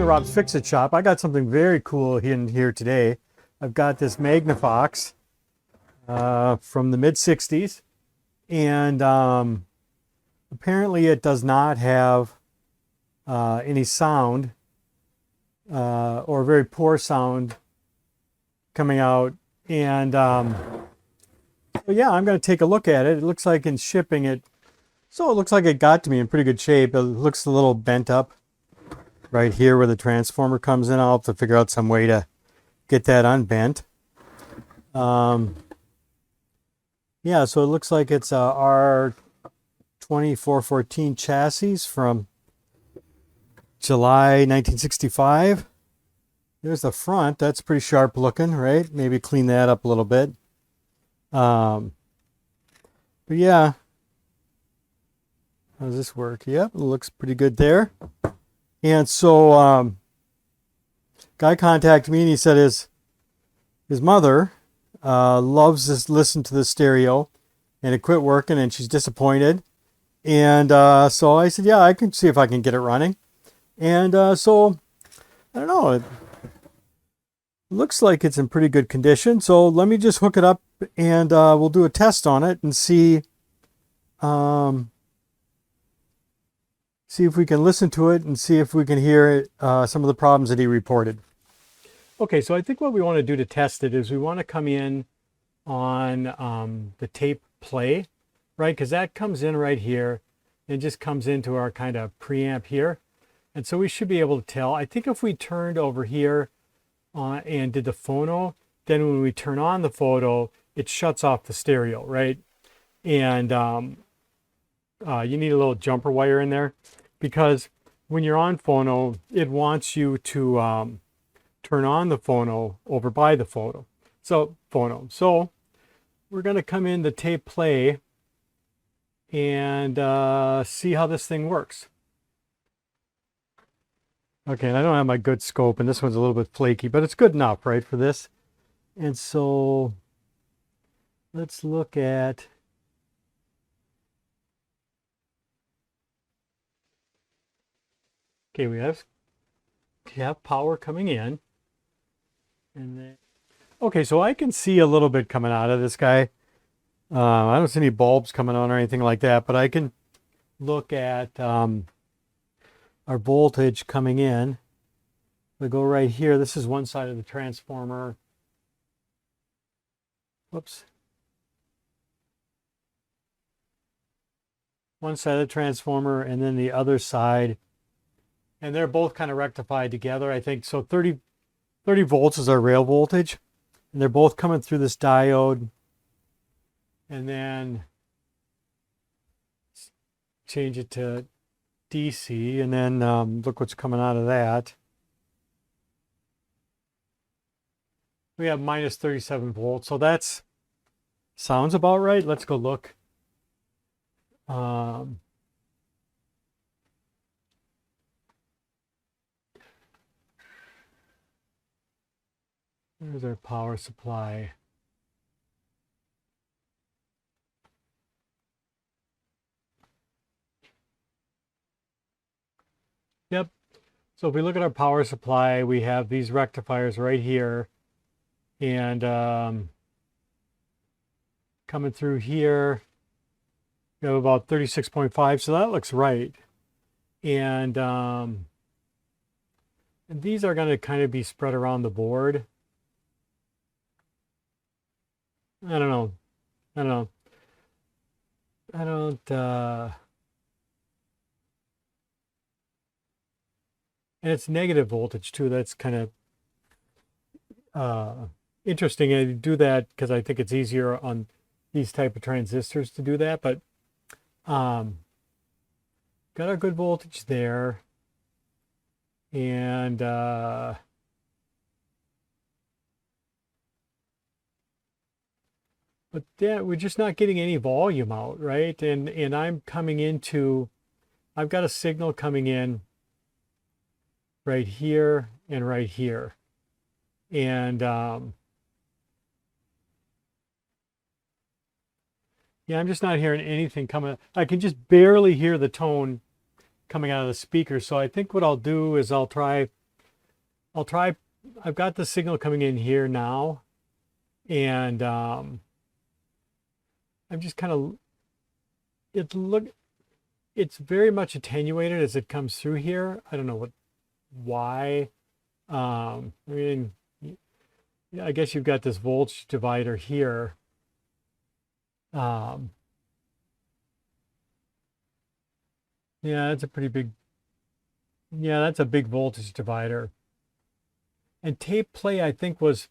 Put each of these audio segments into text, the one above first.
to Rob's Fix-It Shop. I got something very cool in here today. I've got this Magnavox from the mid-60s, and apparently it does not have any sound or very poor sound coming out. And but yeah, I'm going to take a look at it. It looks like in shipping it, so it looks like it got to me in pretty good shape. It looks a little bent up right here where the transformer comes in. I'll have to figure out some way to get that unbent. Yeah, so it looks like it's a R2414 chassis from July 1965. There's the front. That's pretty sharp looking, right? Maybe clean that up a little bit. But yeah. How does this work? Yep, it looks pretty good there. And so guy contacted me and he said his mother loves to listen to the stereo, and it quit working and she's disappointed. And so I said, yeah, I can see if I can get it running. And so I don't know, it looks like it's in pretty good condition. So let me just hook it up and we'll do a test on it and see if we can listen to it and see if we can hear some of the problems that he reported. Okay, so I think what we want to do to test it is we want to come in on the tape play, right? Because that comes in right here and just comes into our kind of preamp here. And so we should be able to tell. I think if we turned over here and did the phono, then when we turn on the photo, it shuts off the stereo, right? And you need a little jumper wire in there, because when you're on phono, it wants you to turn on the phono over by the phono. So we're going to come in the tape play and see how this thing works. Okay, and I don't have my good scope, and this one's a little bit flaky, but it's good enough, right, for this. And so let's look at, okay, we have power coming in. And then, okay, so I can see a little bit coming out of this guy. I don't see any bulbs coming on or anything like that, but I can look at our voltage coming in. We go right here. This is one side of the transformer. Whoops. One side of the transformer and then the other side. And they're both kind of rectified together, I think. So 30 volts is our rail voltage. And they're both coming through this diode. And then change it to DC. And then look what's coming out of that. We have minus 37 volts. So that's sounds about right. Let's go look. There's our power supply. Yep. So if we look at our power supply, we have these rectifiers right here. And coming through here, we have about 36.5. So that looks right. And these are going to kind of be spread around the board. I don't know. And it's negative voltage too. That's kind of interesting. I do that because I think it's easier on these type of transistors to do that. But got a good voltage there. And but yeah, we're just not getting any volume out, right? And I'm coming into, I've got a signal coming in right here and right here. And yeah, I'm just not hearing anything coming. I can just barely hear the tone coming out of the speaker. So I think what I'll do is I'll try I'll try, I've got the signal coming in here now, and I'm just kind of, it's very much attenuated as it comes through here. I don't know why. I mean, yeah, I guess you've got this voltage divider here. Um, yeah, that's a pretty big, yeah, that's a big voltage divider. And tape play, I think, was,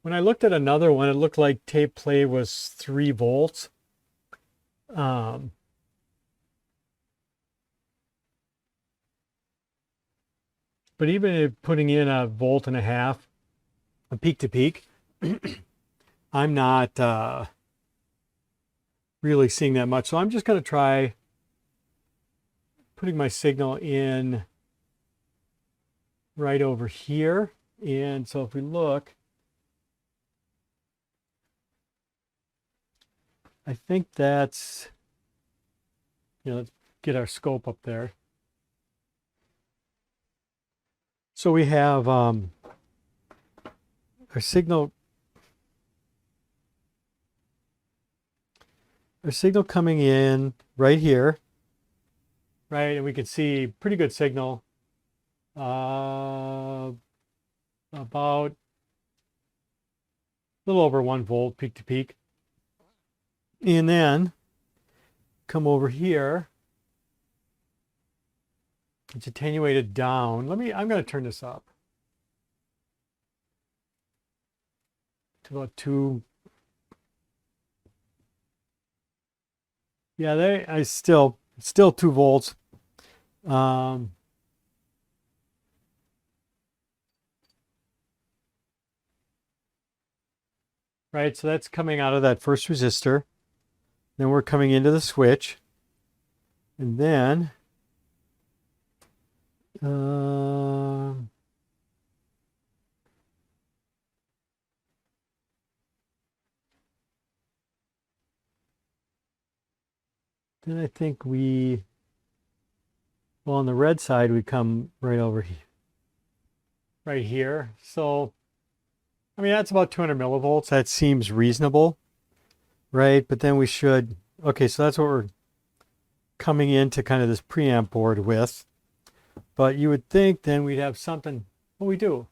when I looked at another one, it looked like tape play was 3 volts. Um, but even if putting in a 1.5 volts, a peak to peak, I'm not really seeing that much. So I'm just going to try putting my signal in right over here. And so if we look, I think that's, let's get our scope up there. So we have our signal coming in right here, right? And we can see pretty good signal, about a little over 1 volt peak to peak. And then come over here. It's attenuated down. I'm going to turn this up to about 2. Yeah, it's still 2 volts. Right, so that's coming out of that first resistor. Then we're coming into the switch. And then I think well, on the red side, we come right over here. Right here. So, I mean, that's about 200 millivolts. That seems reasonable, right? But then we should, okay, so that's what we're coming into kind of this preamp board with. But you would think then we'd have something, well, we do.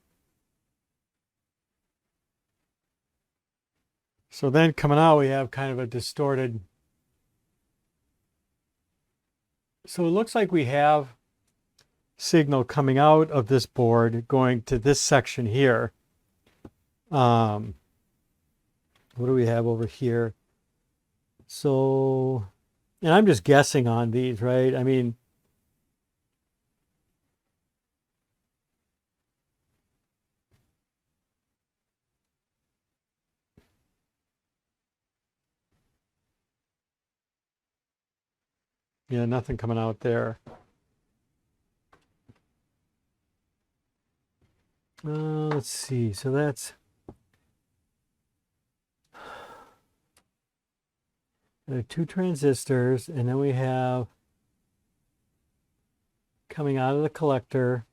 So then coming out, we have kind of a distorted. So it looks like we have signal coming out of this board going to this section here. What do we have over here? So, and I'm just guessing on these, right? I mean, yeah, nothing coming out there. Let's see. So that's there are 2 transistors, and then we have coming out of the collector.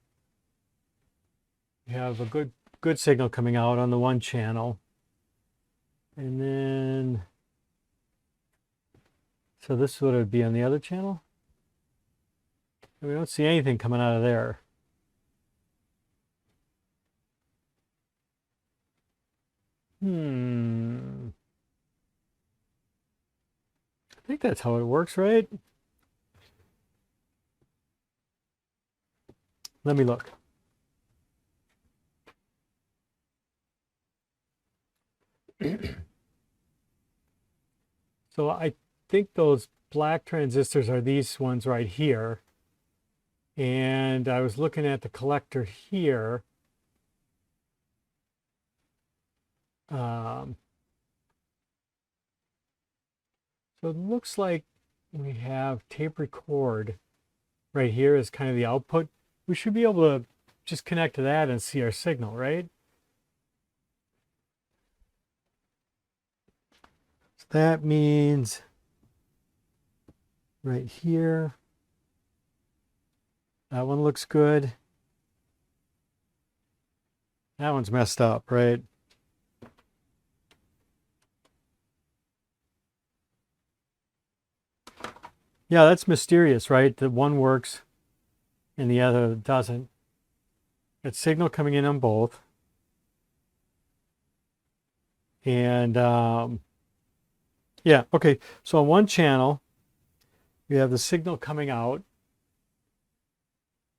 We have a good signal coming out on the one channel, and then so this is what it would be on the other channel. We don't see anything coming out of there. I think that's how it works, right? Let me look. So I think those black transistors are these ones right here. And I was looking at the collector here. So it looks like we have tape record right here as kind of the output. We should be able to just connect to that and see our signal, right? So that means right here, that one looks good. That one's messed up, right? Yeah, that's mysterious, right? That one works and the other doesn't. It's signal coming in on both. And yeah, okay. So on one channel, we have the signal coming out.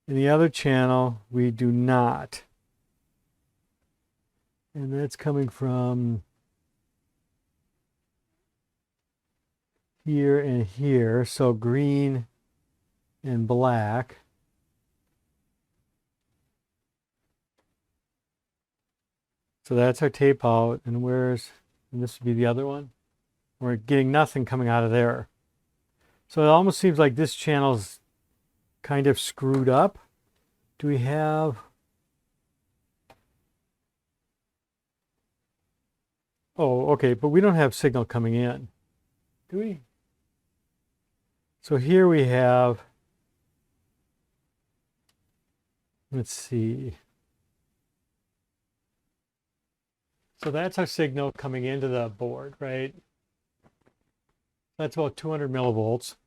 In the other channel, we do not. And that's coming from here and here. So green and black. So that's our tape out. And and this would be the other one. We're getting nothing coming out of there. So it almost seems like this channel's kind of screwed up. Do we have... Oh, okay, but we don't have signal coming in, do we? So here we have, let's see. So that's our signal coming into the board, right? That's about 200 millivolts.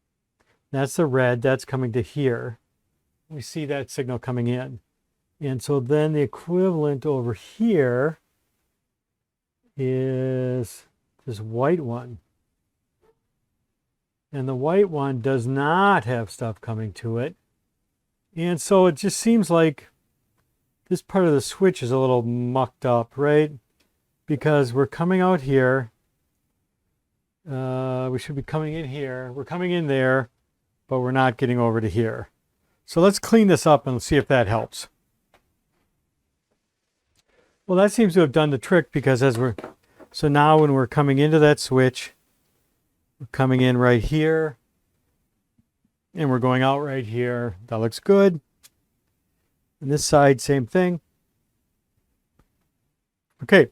That's the red, that's coming to here. We see that signal coming in. And so then the equivalent over here is this white one. And the white one does not have stuff coming to it. And so it just seems like this part of the switch is a little mucked up, right? Because we're coming out here. We should be coming in here. We're coming in there, but we're not getting over to here. So let's clean this up and see if that helps. Well, that seems to have done the trick, because so now when we're coming into that switch, we're coming in right here and we're going out right here. That looks good. And this side, same thing. Okay.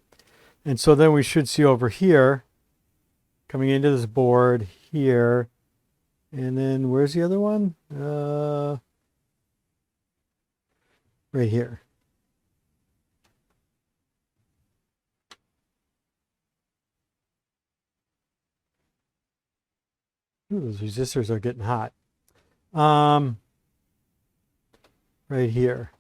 And so then we should see over here, coming into this board here. And then where's the other one? Right here. Ooh, those resistors are getting hot. Right here.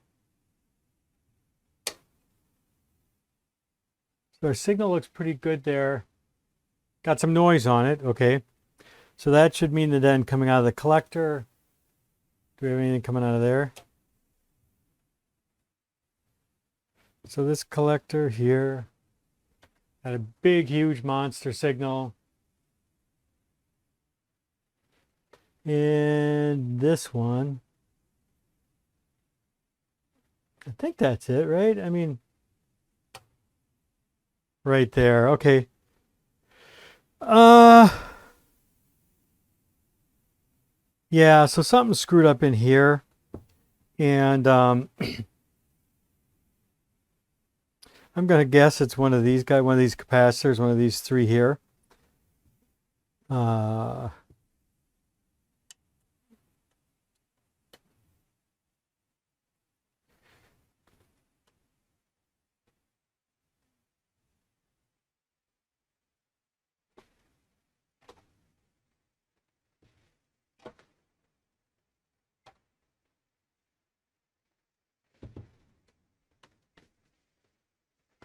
So our signal looks pretty good there. Got some noise on it, okay. So that should mean that then coming out of the collector, do we have anything coming out of there? So this collector here had a big, huge monster signal. And this one, I think that's it, right? I mean, right there, okay. Yeah, so something screwed up in here. And I'm going to guess it's one of these guys, one of these capacitors, one of these three here.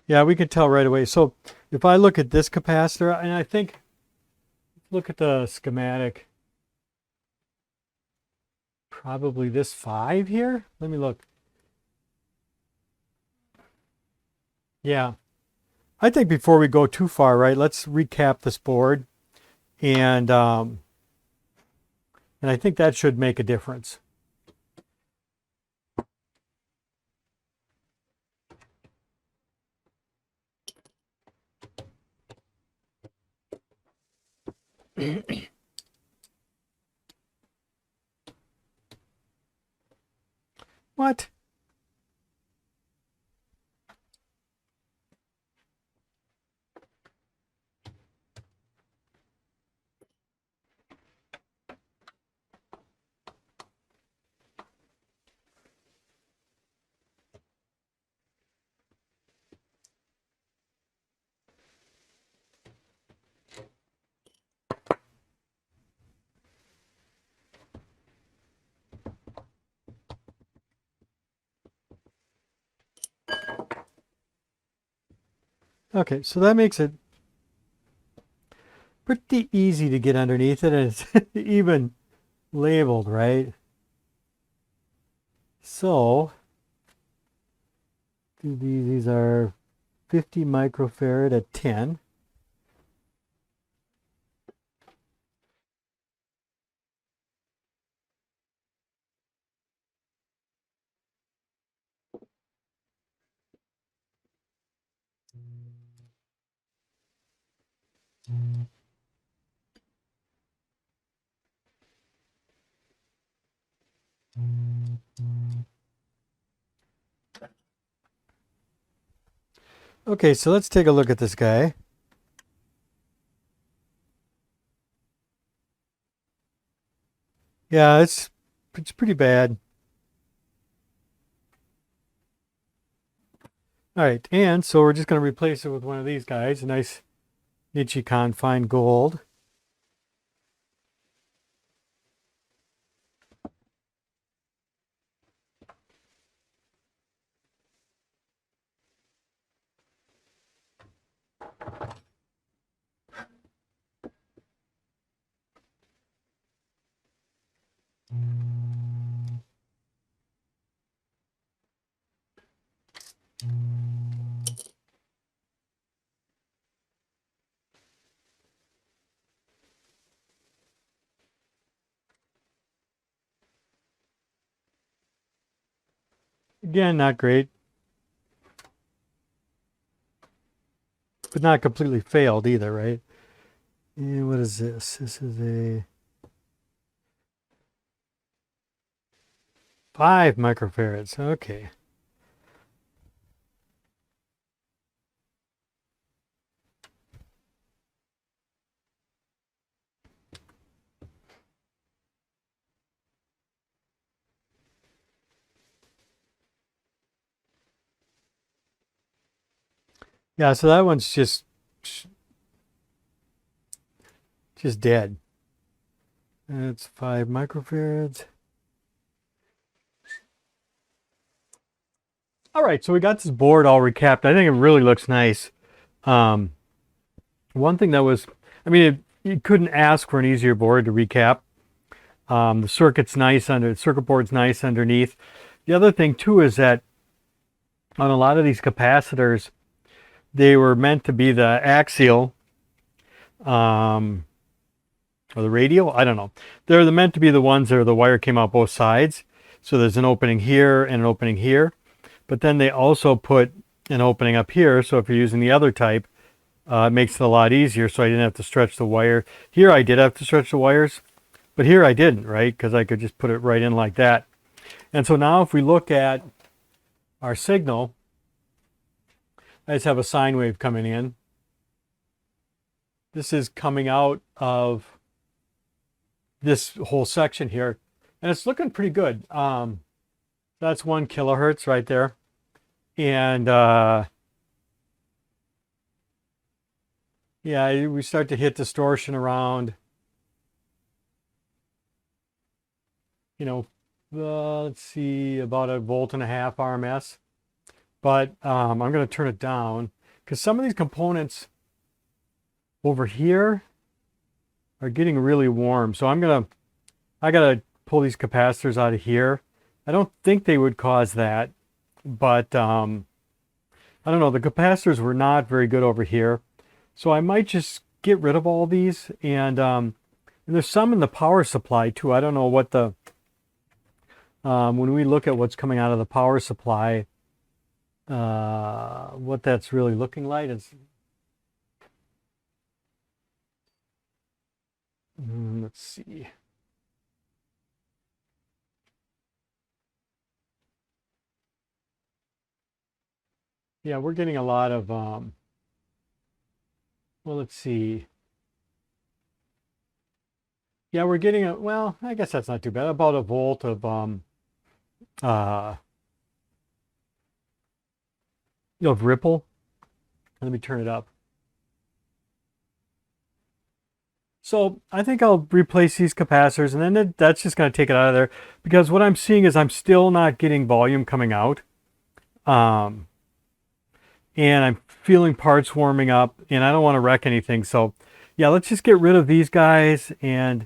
Yeah, we can tell right away. So if I look at this capacitor, and I think, look at the schematic, probably this 5 here. Let me look. Yeah. I think before we go too far, right, let's recap this board. And I think that should make a difference. What? Okay, so that makes it pretty easy to get underneath it, and it's even labeled, right? So these are 50 microfarad at 10. Okay, so let's take a look at this guy. Yeah, it's pretty bad. All right, and so we're just going to replace it with one of these guys, a nice Nichicon fine gold. Again, not great, but not completely failed either, right? And what is this? This is a 5 microfarads. Okay. Yeah, so that one's just dead. It's 5 microfarads. All right, so we got this board all recapped. I think it really looks nice. One thing that was, I mean, you couldn't ask for an easier board to recap. The circuit board's nice underneath. The other thing too is that on a lot of these capacitors, they were meant to be the axial, or the radial, I don't know. They're meant to be the ones that the wire came out both sides. So there's an opening here and an opening here. But then they also put an opening up here. So if you're using the other type, it makes it a lot easier. So I didn't have to stretch the wire. Here I did have to stretch the wires, but here I didn't, right? Because I could just put it right in like that. And so now if we look at our signal, I just have a sine wave coming in. This is coming out of this whole section here, and it's looking pretty good. That's 1 kilohertz right there. And yeah, we start to hit distortion around, let's see, about 1.5 volts RMS. But I'm going to turn it down because some of these components over here are getting really warm. So I got to pull these capacitors out of here. I don't think they would cause that, but I don't know. The capacitors were not very good over here. So I might just get rid of all these. And there's some in the power supply too. I don't know what when we look at what's coming out of the power supply, what that's really looking like. Let's see. Yeah, we're getting a lot of, well, let's see. Yeah, we're getting well, I guess that's not too bad. About 1 volt of, ripple. Let me turn it up. So I think I'll replace these capacitors, and then that's just going to take it out of there, because what I'm seeing is I'm still not getting volume coming out. And I'm feeling parts warming up, and I don't want to wreck anything. So yeah, let's just get rid of these guys and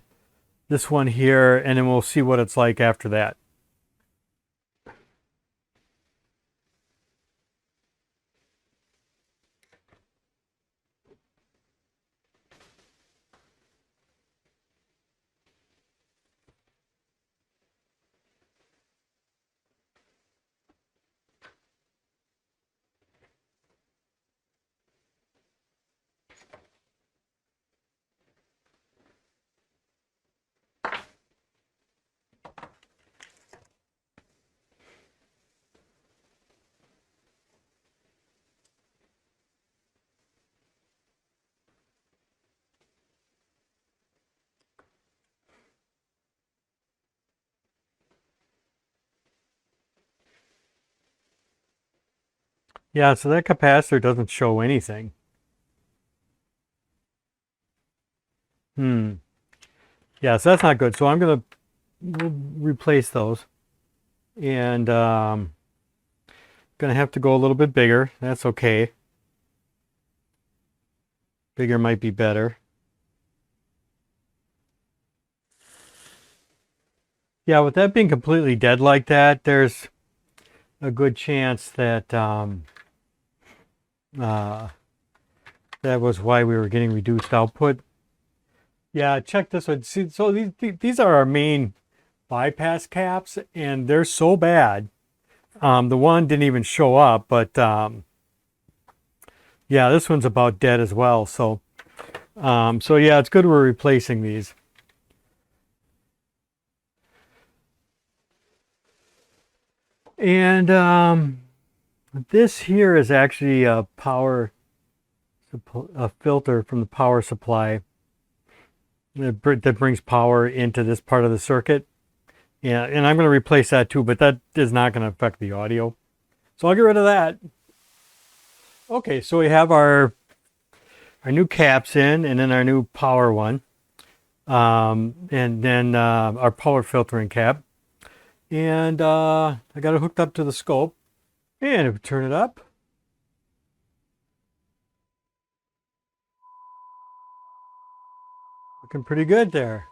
this one here, and then we'll see what it's like after that. Yeah, so that capacitor doesn't show anything. Yeah, so that's not good. So I'm gonna replace those, and gonna have to go a little bit bigger. That's okay. Bigger might be better. Yeah, with that being completely dead like that, there's a good chance that that was why we were getting reduced output. Yeah, check this one. See, so these are our main bypass caps, and they're so bad. The one didn't even show up, but yeah, this one's about dead as well. So so yeah, it's good we're replacing these. And this here is actually a filter from the power supply that brings power into this part of the circuit. Yeah, and I'm going to replace that too, but that is not going to affect the audio. So I'll get rid of that. Okay, so we have our new caps in, and then our new power one, and then our power filtering cap. And I got it hooked up to the scope. And if we turn it up, looking pretty good there.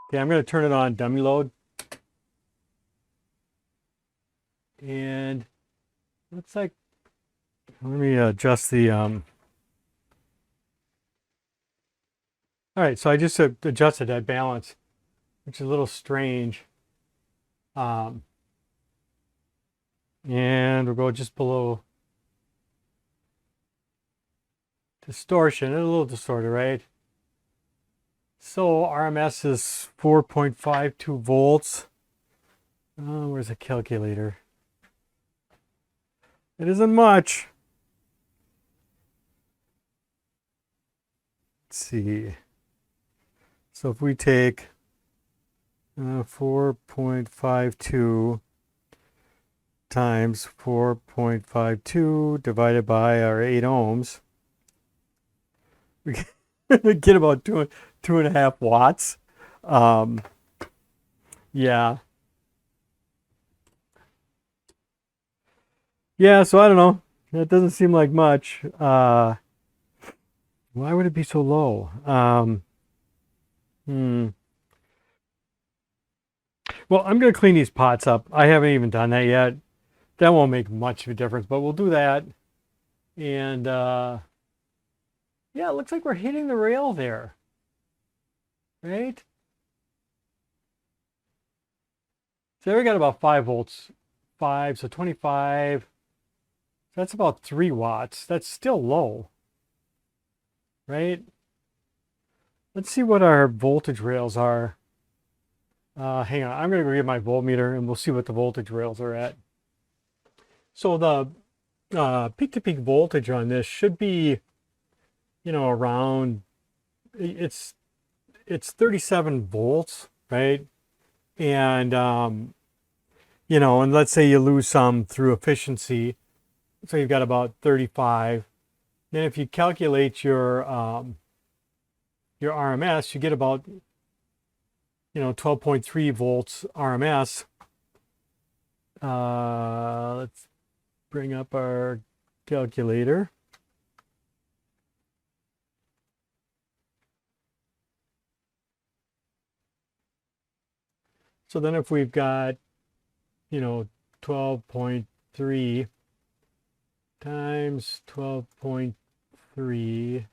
Okay, I'm going to turn it on dummy load. And looks like, let me adjust the, all right, so I just adjusted that balance, which is a little strange. And we'll go just below distortion, a little distorted, right? So RMS is 4.52 volts. Where's the calculator? It isn't much. Let's see. So if we take 4.52 times 4.52 divided by our 8 ohms, we get about 2.5 watts. Yeah. Yeah, so I don't know. That doesn't seem like much. Why would it be so low? Well, I'm going to clean these pots up. I haven't even done that yet. That won't make much of a difference, but we'll do that. And yeah, it looks like we're hitting the rail there. Right? So we got about 5 volts. 5, so 25. So that's about 3 watts. That's still low. Right? Let's see what our voltage rails are. Hang on, I'm going to go get my voltmeter and we'll see what the voltage rails are at. So the peak-to-peak voltage on this should be, you know, around, it's 37 volts, right? And, you know, and let's say you lose some through efficiency. So you've got about 35. Then if you calculate your RMS, you get about, you know, 12.3 volts RMS. Let's bring up our calculator. So then if we've got, 12.3 times 12.3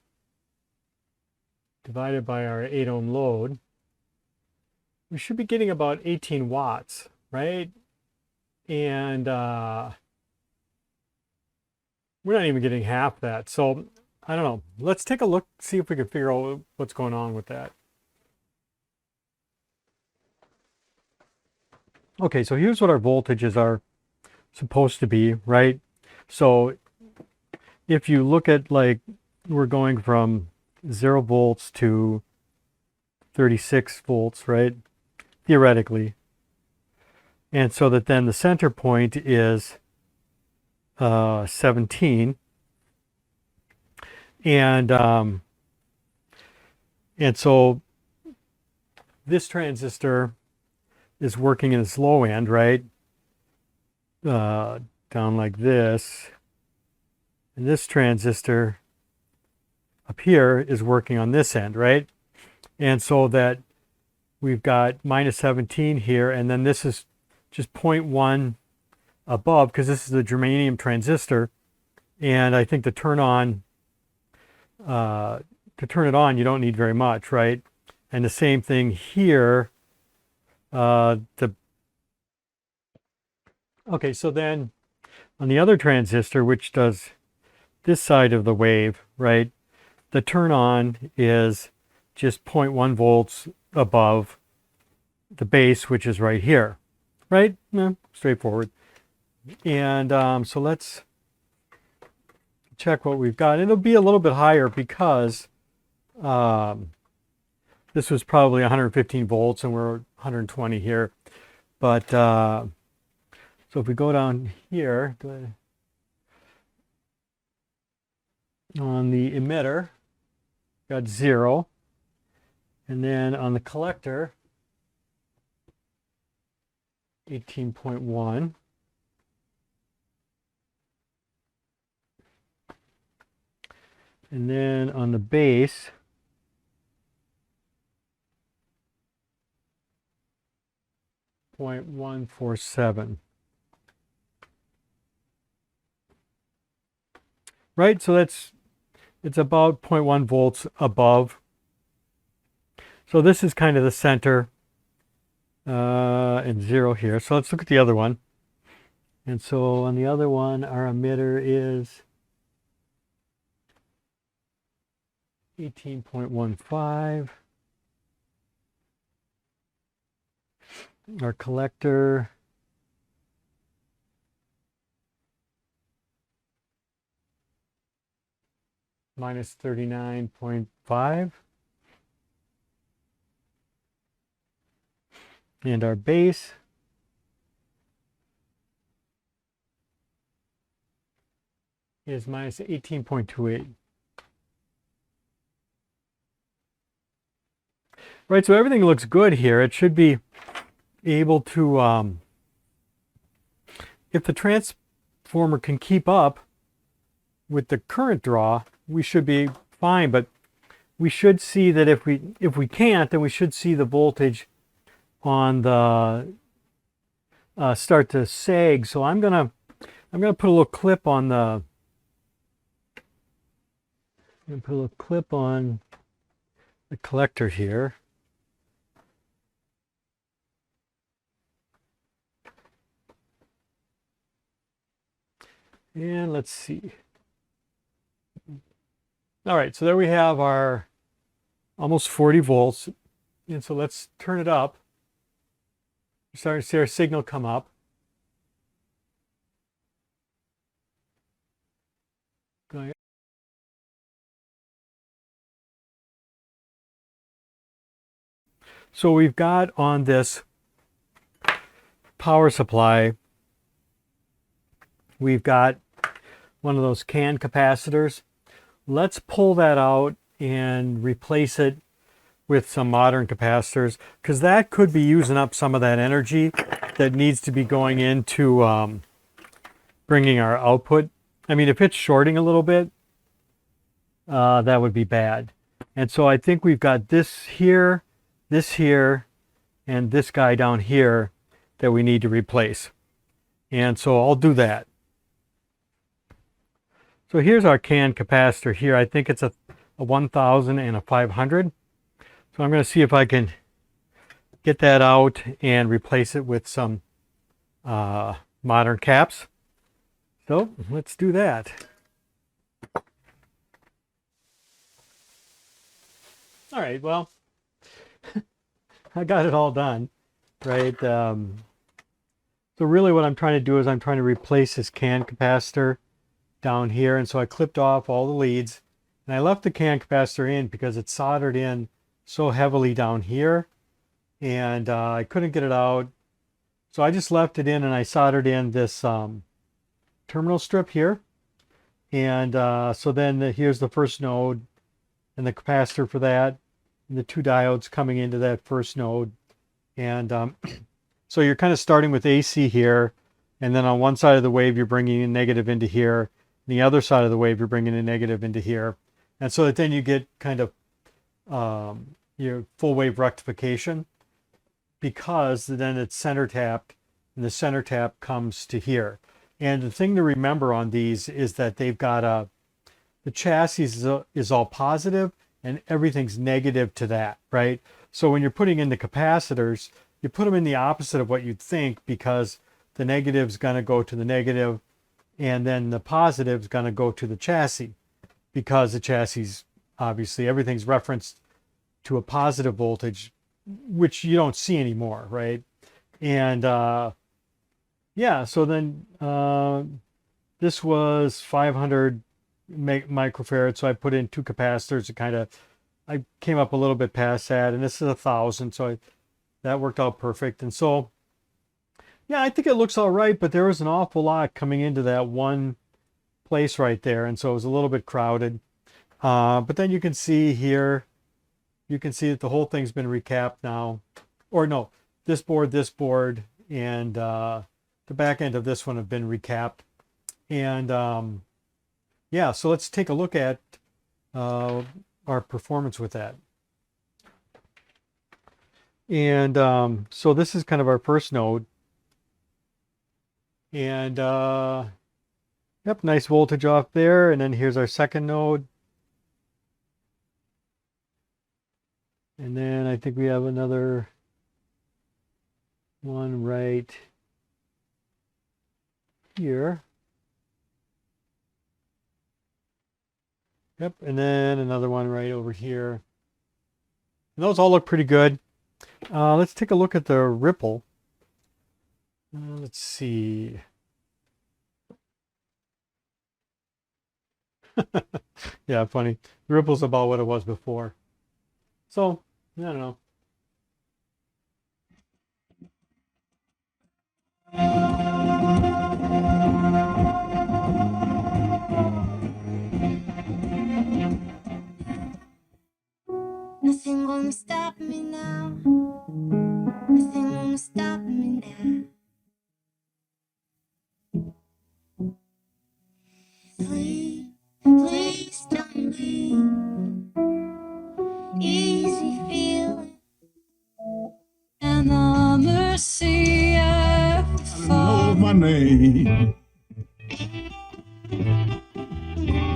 divided by our 8 ohm load, we should be getting about 18 watts, right? And we're not even getting half that. So I don't know. Let's take a look, see if we can figure out what's going on with that. Okay, so here's what our voltages are supposed to be, right? So if you look at, like, we're going from 0 volts to 36 volts, right? Theoretically. And so that then the center point is 17. And so this transistor is working in its low end, right? Down like this. And this transistor up here is working on this end, right? And so that we've got minus 17 here, and then this is just 0.1 above, because this is the germanium transistor. And I think to turn it on, you don't need very much, right? And the same thing here. Okay, so then on the other transistor, which does this side of the wave, right? The turn on is just 0.1 volts above the base, which is right here, right? Straightforward. And so let's check what we've got. It'll be a little bit higher because this was probably 115 volts and we're 120 here. But so if we go down here on the emitter, got 0. And then on the collector, 18.1. And then on the base, 0.147. Right, so it's about 0.1 volts above. So this is kind of the center, and 0 here. So let's look at the other one. And so on the other one, our emitter is 18.15. Our collector, minus 39.5. And our base is minus 18.28. Right, so everything looks good here. It should be able to, if the transformer can keep up with the current draw, we should be fine. But we should see that if we can't, then we should see the voltage on the start to sag. So I'm gonna put a little clip on the. I'm gonna put a little clip on the collector here. And let's see. All right, so there we have our almost 40 volts. And so let's turn it up. We're starting to see our signal come up. Going. So we've got on this power supply, we've got one of those can capacitors. Let's pull that out and replace it with some modern capacitors, because that could be using up some of that energy that needs to be going into bringing our output I mean, if it's shorting a little bit, that would be bad. And so I think we've got this here, and this guy down here that we need to replace. And so I'll do that. So here's our CAN capacitor here. I think it's a 1000 and a 500. So I'm going to see if I can get that out and replace it with some modern caps. So let's do that. All right, well, I got it all done, right? So really what I'm trying to do is I'm trying to replace this CAN capacitor down here. And so I clipped off all the leads and I left the CAN capacitor in because it's soldered in so heavily down here and I couldn't get it out. So I just left it in and I soldered in this terminal strip here. And so then here's the first node and the capacitor for that, and the two diodes coming into that first node. And so you're kind of starting with AC here, and then on one side of the wave you're bringing a negative into here, and the other side of the wave you're bringing a negative into here. And so that then you get kind of your full wave rectification, because then it's center tapped, and the center tap comes to here. And the thing to remember on these is that they've got the chassis is all positive and everything's negative to that, right? So when you're putting in the capacitors, you put them in the opposite of what you'd think, because the negative's going to go to the negative and then the positive's going to go to the chassis, because the chassis, obviously everything's referenced to a positive voltage, which you don't see anymore, right? And yeah, so then this was 500 microfarad, so I put in two capacitors. I came up a little bit past that, and this is 1000, so that worked out perfect. And so, yeah, I think it looks all right, but there was an awful lot coming into that one place right there, and so it was a little bit crowded. But then you can see here, you can see that the whole thing's been recapped now. Or no, this board, and the back end of this one have been recapped. And yeah, so let's take a look at our performance with that. And so this is kind of our first node. And yep, nice voltage off there. And then here's our second node. And then I think we have another one right here. Yep, and then another one right over here. And those all look pretty good. Let's take a look at the ripple. Let's see. Yeah, funny. The ripple's about what it was before. So, I don't know. Nothing gonna stop me now. Nothing gonna stop me now. Please, please don't leave. Easy feeling and the mercy of know my name.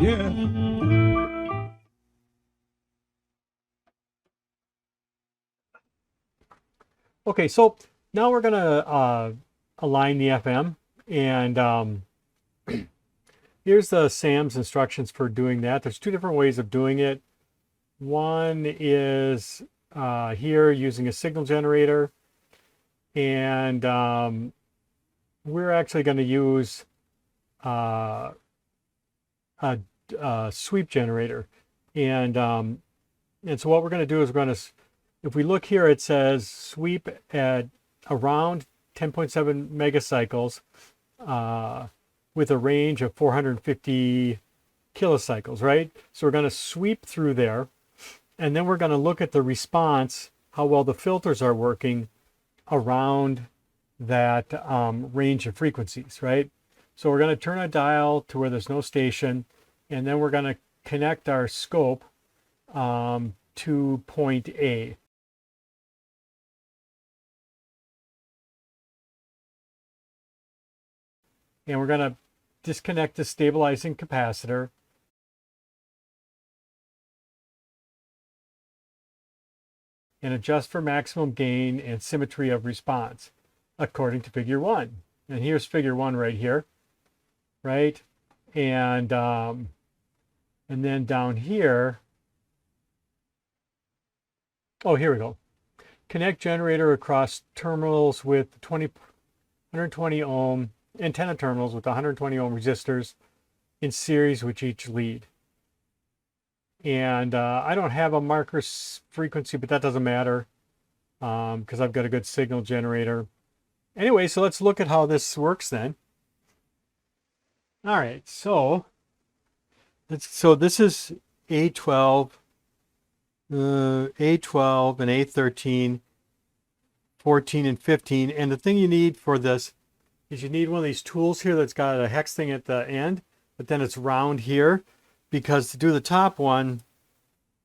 Yeah. Okay, so now we're going to align the FM, and here's the SAM's instructions for doing that. There's two different ways of doing it. One is here using a signal generator, and we're actually going to use a sweep generator. And so what we're going to do is we're going to, if we look here, it says sweep at around 10.7 megacycles with a range of 450 kilocycles, right? So we're going to sweep through there, and then we're going to look at the response, how well the filters are working around that range of frequencies, right? So we're going to turn our dial to where there's no station, and then we're going to connect our scope to point A. And we're going to disconnect the stabilizing capacitor. And adjust for maximum gain and symmetry of response according to figure 1. And here's figure 1 right here, right? And then down here, oh, here we go. Connect generator across terminals with 120 ohm, antenna terminals with 120 ohm resistors in series with each lead. And I don't have a marker frequency, but that doesn't matter because I've got a good signal generator. Anyway, so let's look at how this works then. All right, so this is A12, A12 and A13, 14 and 15. And the thing you need for this is you need one of these tools here that's got a hex thing at the end, but then it's round here, because to do the top one,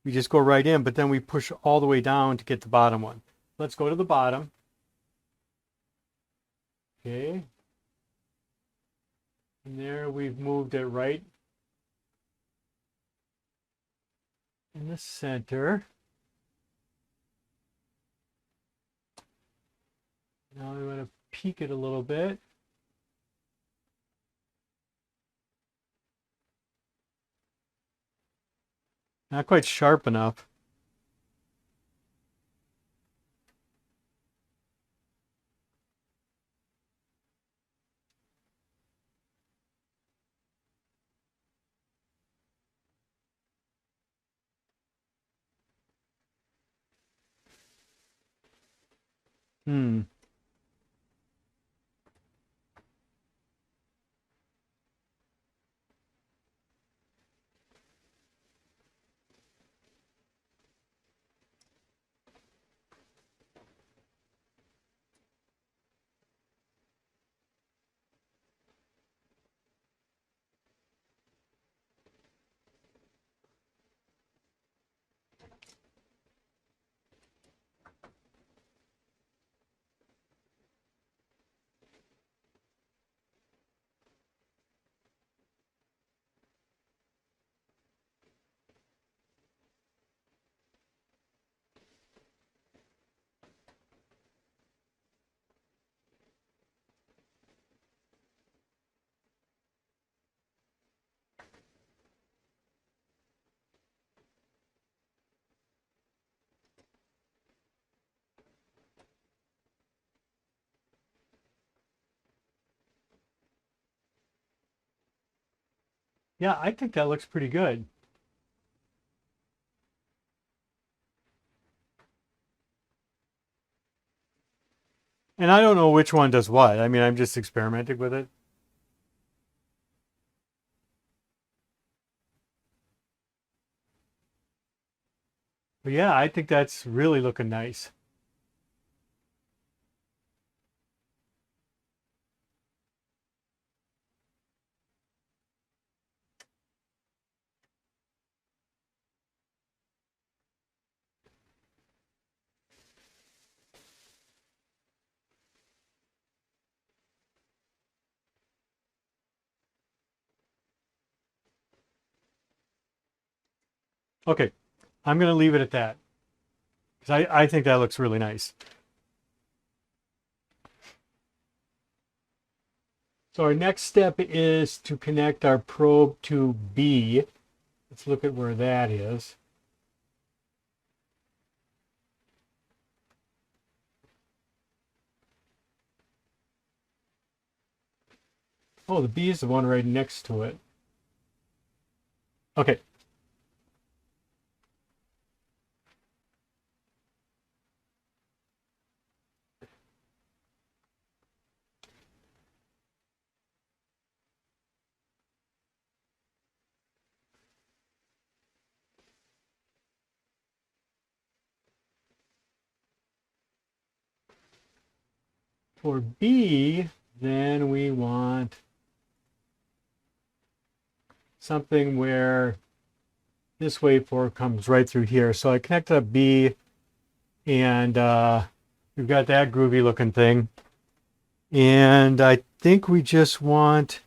we just go right in, but then we push all the way down to get the bottom one. Let's go to the bottom. Okay. And there we've moved it right in the center. Now we want to peek it a little bit. Not quite sharp enough. Yeah, I think that looks pretty good. And I don't know which one does what. I mean, I'm just experimenting with it. But yeah, I think that's really looking nice. Okay, I'm going to leave it at that because I think that looks really nice. So our next step is to connect our probe to B. Let's look at where that is. Oh, the B is the one right next to it. Okay. For B, then we want something where this waveform comes right through here. So I connected a B, and we've got that groovy looking thing. And I think we just want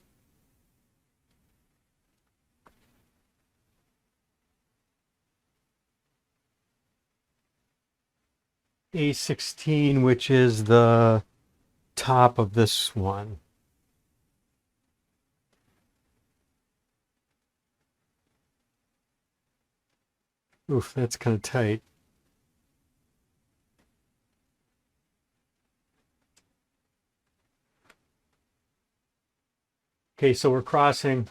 A16, which is the top of this one. Oof, that's kind of tight. Okay, so we're crossing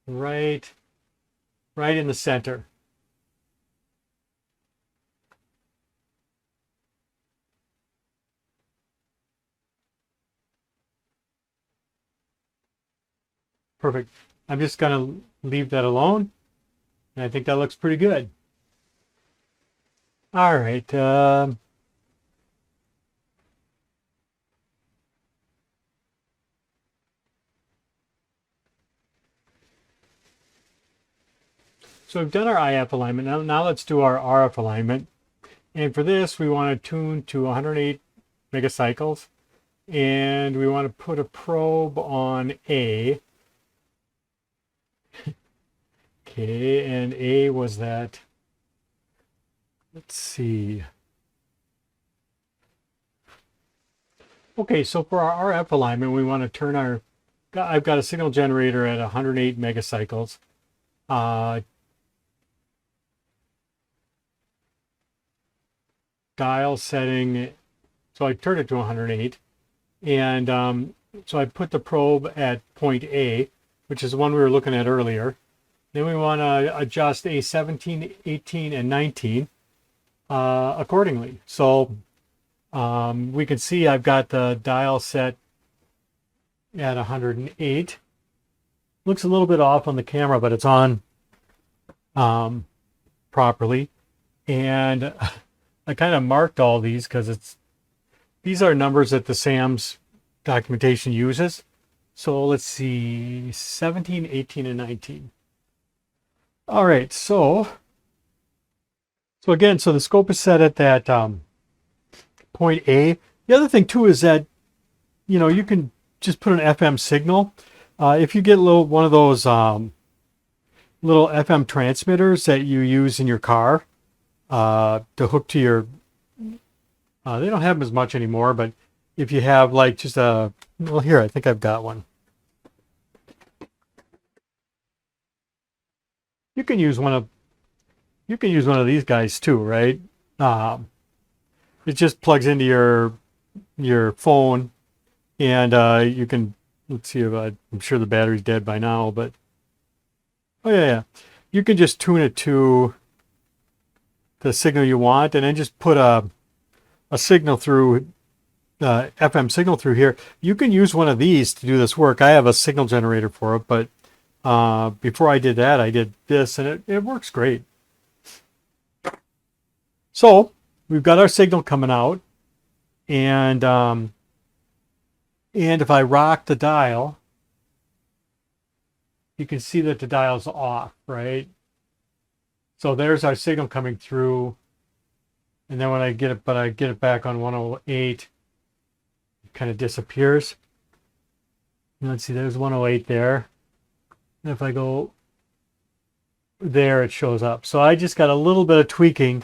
right in the center. Perfect. I'm just going to leave that alone. And I think that looks pretty good. All right. So we've done our IF alignment. Now let's do our RF alignment. And for this, we want to tune to 108 megacycles. And we want to put a probe on A. Okay, and A was that. Let's see. Okay, so for our RF alignment, we want to turn our, I've got a signal generator at 108 megacycles. Dial setting, so I turned it to 108. And so I put the probe at point A, which is the one we were looking at earlier. Then we want to adjust A 17, 18, and 19 accordingly. So we can see I've got the dial set at 108. Looks a little bit off on the camera, but it's on properly. And I kind of marked all these because these are numbers that the SAM's documentation uses. So let's see, 17, 18, and 19. All right, so again, so the scope is set at that point A. The other thing too is that, you know, you can just put an FM signal. If you get one of those little FM transmitters that you use in your car to hook to your, they don't have them as much anymore, but if you have like just a, well, here, I think I've got one. You can use one of these guys too, right? It just plugs into your phone, and you can, let's see if I'm sure the battery's dead by now, but oh yeah, you can just tune it to the signal you want, and then just put a signal through FM signal through here. You can use one of these to do this work. I have a signal generator for it, but before I did that, I did this, and it works great. So we've got our signal coming out, and if I rock the dial, you can see that the dial's off, right? So there's our signal coming through, and then when I get it back on 108, it kind of disappears. And let's see, there's 108 there. And if I go there, it shows up. So I just got a little bit of tweaking.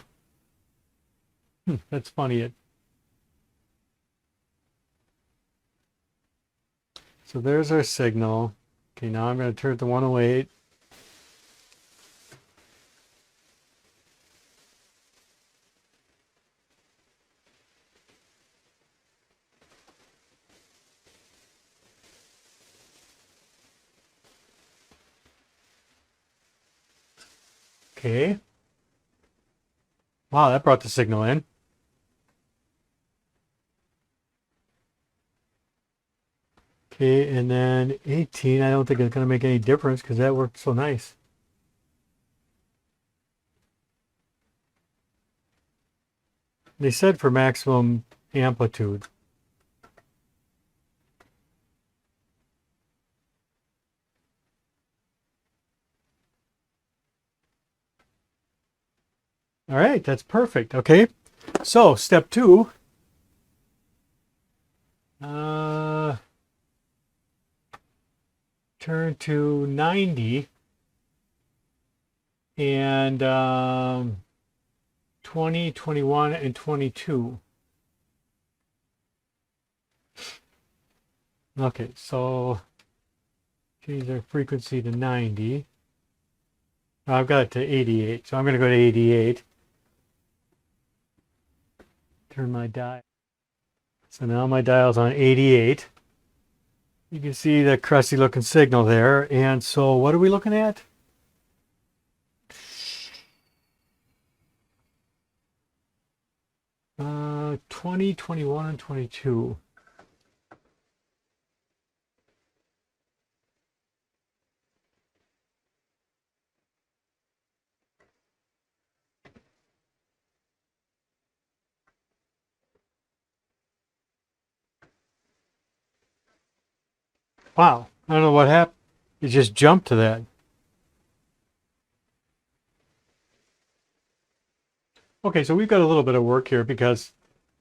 That's funny. So there's our signal. Okay, now I'm going to turn it to 108. Okay. Wow, that brought the signal in. Okay, and then 18, I don't think it's going to make any difference because that worked so nice. They said for maximum amplitude. All right, that's perfect. Okay, so step 2. Turn to 90 and 20, 21, and 22. Okay, so change our frequency to 90. I've got it to 88, so I'm going to go to 88. Turn my dial. So now my dial's on 88. You can see the crusty looking signal there. And so what are we looking at? 20, 21, and 22. Wow, I don't know what happened. It just jumped to that. Okay, so we've got a little bit of work here because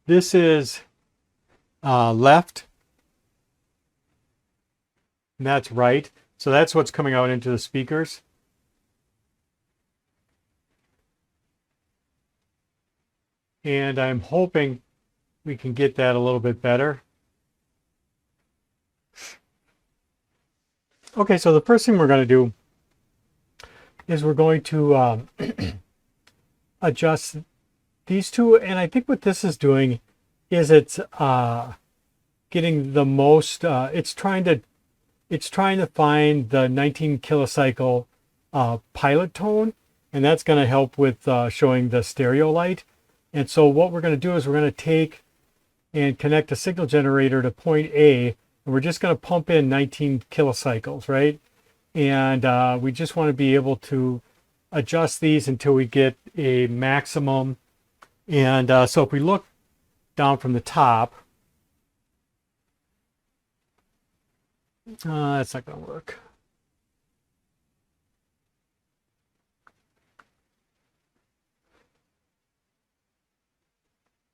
this is left and that's right. So that's what's coming out into the speakers. And I'm hoping we can get that a little bit better. Okay, so the first thing we're going to do is we're going to adjust these two. And I think what this is doing is it's getting the most, it's trying to find the 19 kilocycle pilot tone, and that's going to help with showing the stereo light. And so what we're going to do is we're going to take and connect a signal generator to point A, and we're just going to pump in 19 kilocycles, right? And we just want to be able to adjust these until we get a maximum. And so if we look down from the top, that's not going to work.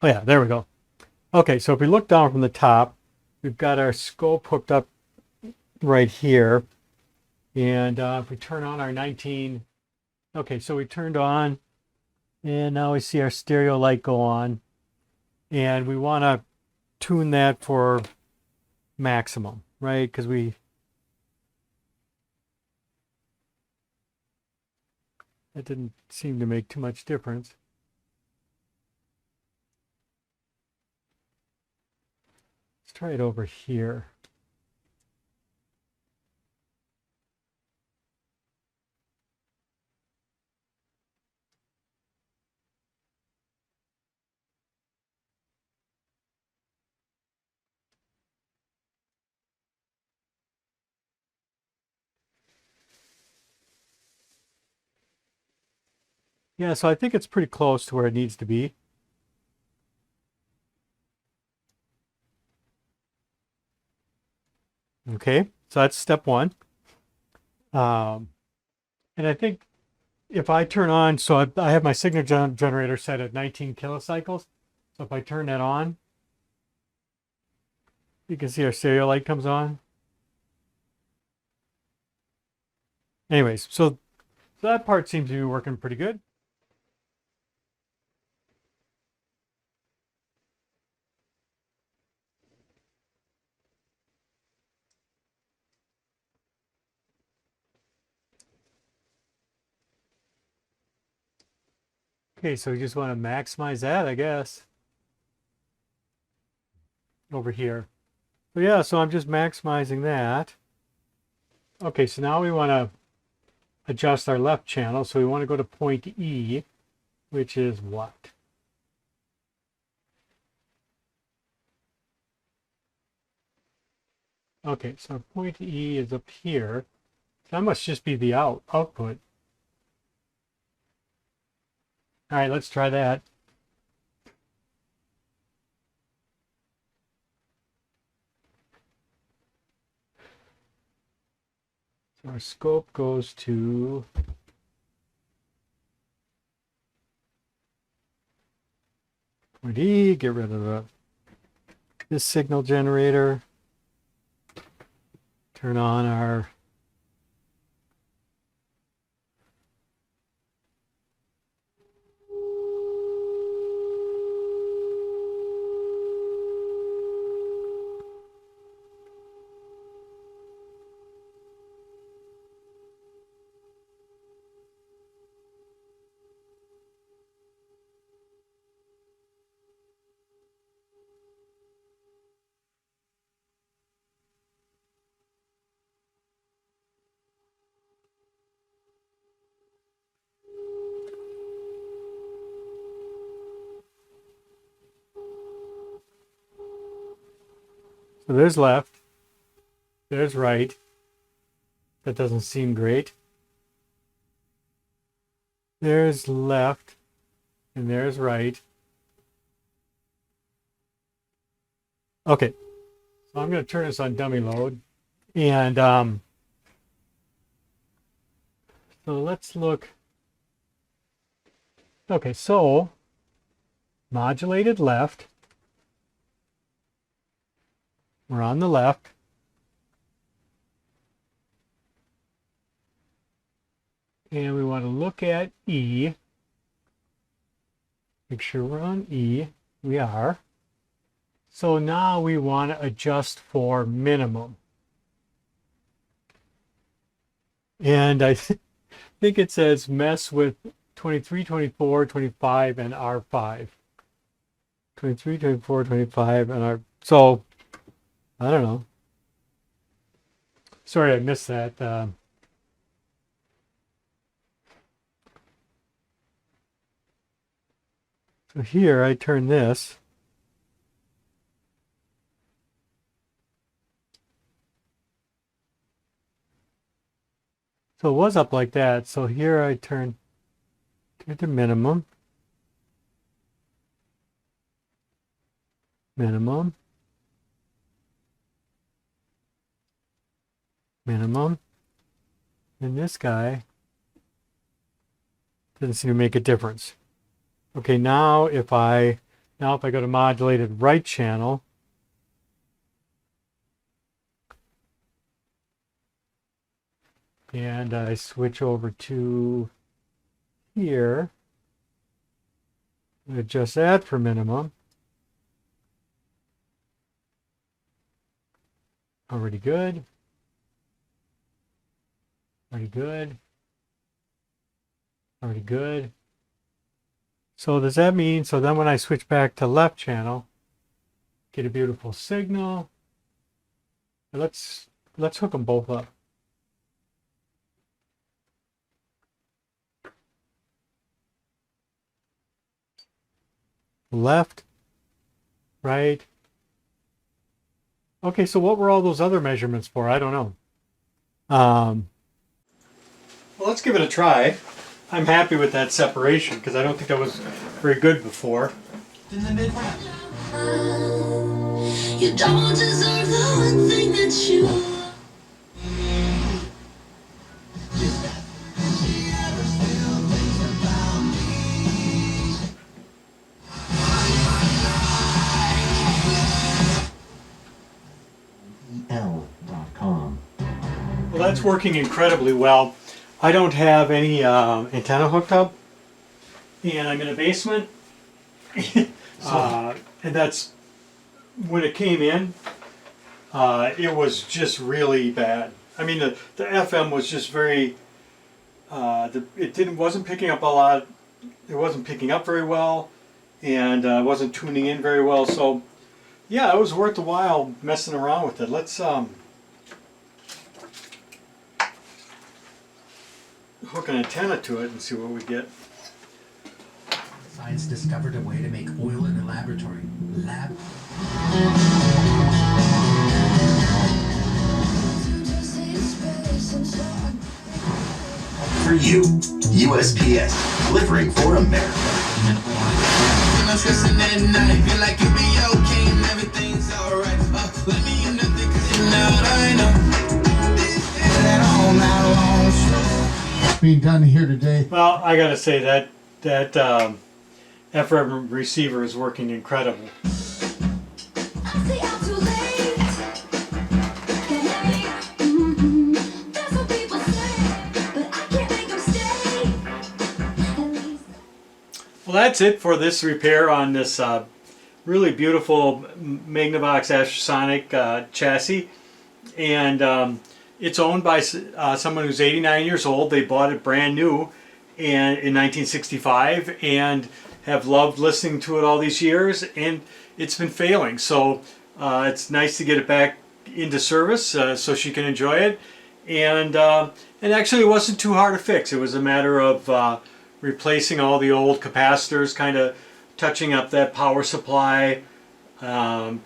Oh yeah, there we go. Okay, so if we look down from the top, we've got our scope hooked up right here. And if we turn on our 19, okay, so we turned on, and now we see our stereo light go on. And we want to tune that for maximum, right? Because that didn't seem to make too much difference. Let's try it over here. Yeah, so I think it's pretty close to where it needs to be. Okay, so that's step 1. And I think if I turn on, so I have my signal generator set at 19 kilocycles. So if I turn that on, you can see our stereo light comes on. Anyways, so that part seems to be working pretty good. Okay, so we just want to maximize that, I guess, over here. So yeah, so I'm just maximizing that. Okay, so now we want to adjust our left channel. So we want to go to point E, which is what? Okay, so point E is up here. That must just be the output. All right, let's try that. So our scope goes to Point E, get rid of this signal generator. Turn on our so there's left, there's right. That doesn't seem great. There's left, and there's right. Okay, so I'm going to turn this on dummy load. And so let's look. Okay, so modulated left. We're on the left. And we want to look at E. Make sure we're on E. We are. So now we want to adjust for minimum. And I think it says mess with 23, 24, 25, and R5. 23, 24, 25, and R. So, I don't know. Sorry, I missed that. So here I turn this. So it was up like that. So here I turn to minimum. Minimum. Minimum. And this guy doesn't seem to make a difference. Okay, now if I go to modulated right channel, and I switch over to here, adjust that for minimum. Already good. Already good. Already good. So does that mean, so then when I switch back to left channel, get a beautiful signal. Let's hook them both up. Left, right. Okay, so what were all those other measurements for? I don't know. Well, let's give it a try. I'm happy with that separation because I don't think that was very good before. In the mid-round. You don't deserve the one thing that you EL.com. Well, that's working incredibly well. I don't have any antenna hooked up, and I'm in a basement. And that's when it came in. It was just really bad. I mean, the FM was just very. It wasn't picking up a lot. It wasn't picking up very well, and wasn't tuning in very well. So, yeah, it was worth a while messing around with it. Let's hook an antenna to it and see what we get. Science discovered a way to make oil in a laboratory. For you, USPS, delivering for America. Being done here today. Well, I gotta say that FM receiver is working incredible. Say I'm too late. That's what people say, but I can't make them stay. At least Well, that's it for this repair on this really beautiful Magnavox AstroSonic chassis. And it's owned by someone who's 89 years old. They bought it brand new and in 1965 and have loved listening to it all these years, and it's been failing. So it's nice to get it back into service so she can enjoy it. And actually it wasn't too hard to fix. It was a matter of replacing all the old capacitors, kind of touching up that power supply,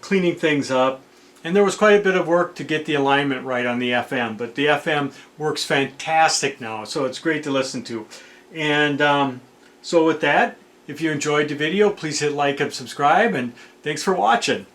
cleaning things up. And there was quite a bit of work to get the alignment right on the FM, but the FM works fantastic now, so it's great to listen to. And so with that, if you enjoyed the video, please hit like and subscribe, and thanks for watching.